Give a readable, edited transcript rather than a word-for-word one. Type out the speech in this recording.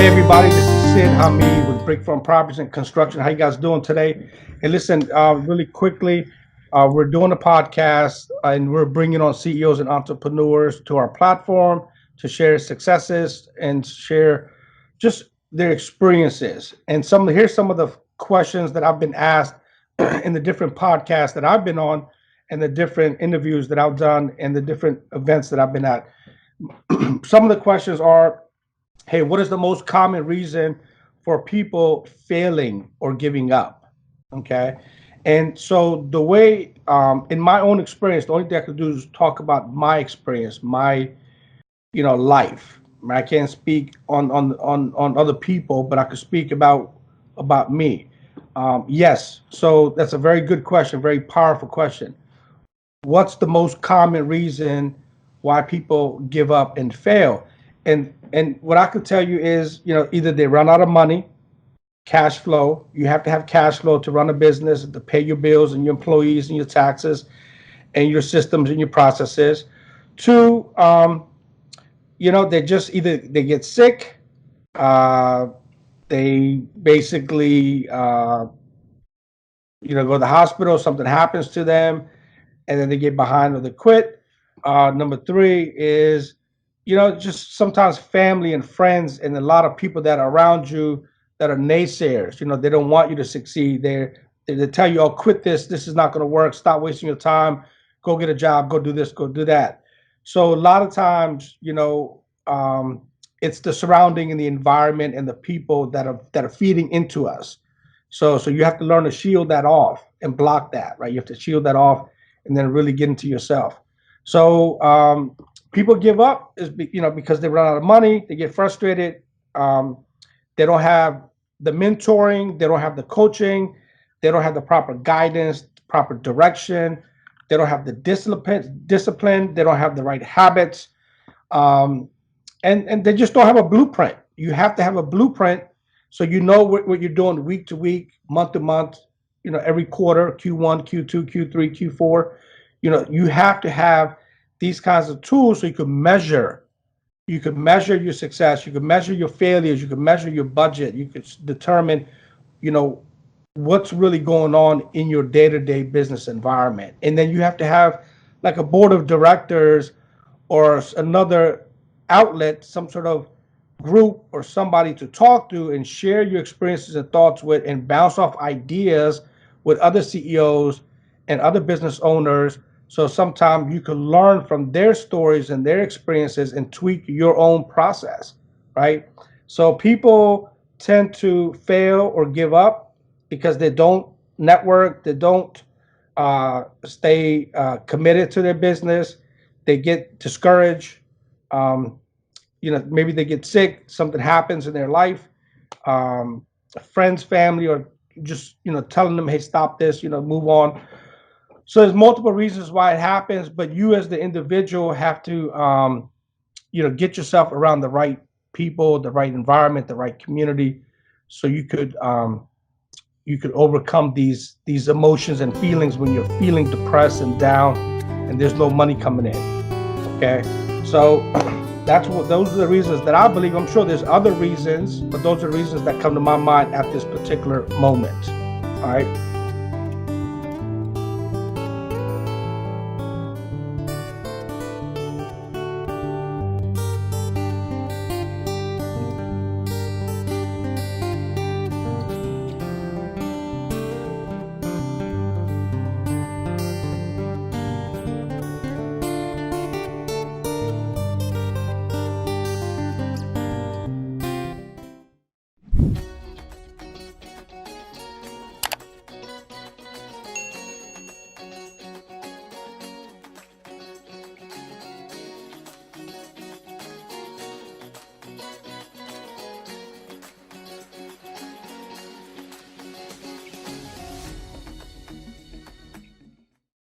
everybody, this is Sid Hameed with Brickform Properties and Construction. How you guys doing today? And listen, really quickly, we're doing a podcast and we're bringing on CEOs and entrepreneurs to our platform to share successes and share just their experiences. And here's some of the questions that I've been asked in the different podcasts that I've been on and the different interviews that I've done and the different events that I've been at. Some of the questions are, hey, what is the most common reason for people failing or giving up? Okay. And so the way, in my own experience, the only thing I could do is talk about my experience, my, life. I can't speak on other people, but I could speak about me. Yes. So that's a very good question, very powerful question. What's the most common reason why people give up and fail? And what I could tell you is, either they run out of money, cash flow. You have to have cash flow to run a business, to pay your bills and your employees and your taxes and your systems and your processes. Two, they just either they get sick, they basically, go to the hospital, something happens to them, and then they get behind or they quit. Number three is, just sometimes family and friends and a lot of people that are around you that are naysayers. They don't want you to succeed. They tell you, "Oh, quit this. This is not going to work. Stop wasting your time. Go get a job. Go do this. Go do that." So a lot of times, it's the surrounding and the environment and the people that are feeding into us. So you have to learn to shield that off and block that, right? You have to shield that off and then really get into yourself. So people give up because they run out of money, they get frustrated, they don't have the mentoring, they don't have the coaching, they don't have the proper guidance, proper direction, they don't have the discipline, they don't have the right habits, and they just don't have a blueprint. You have to have a blueprint so you know what you're doing week to week, month to month, every quarter, Q1, Q2, Q3, Q4. You have to have these kinds of tools so you can measure. You can measure your success. You can measure your failures. You can measure your budget. You can determine, what's really going on in your day-to-day business environment. And then you have to have like a board of directors or another outlet, some sort of group or somebody to talk to and share your experiences and thoughts with and bounce off ideas with other CEOs and other business owners. So sometimes you can learn from their stories and their experiences and tweak your own process, right? So people tend to fail or give up because they don't network, they don't stay committed to their business, they get discouraged, maybe they get sick, something happens in their life, friends, family, or just, telling them, hey, stop this, move on. So there's multiple reasons why it happens, but you as the individual have to, get yourself around the right people, the right environment, the right community, so you could overcome these emotions and feelings when you're feeling depressed and down, and there's no money coming in. Okay, so those are the reasons that I believe. I'm sure there's other reasons, but those are reasons that come to my mind at this particular moment. All right.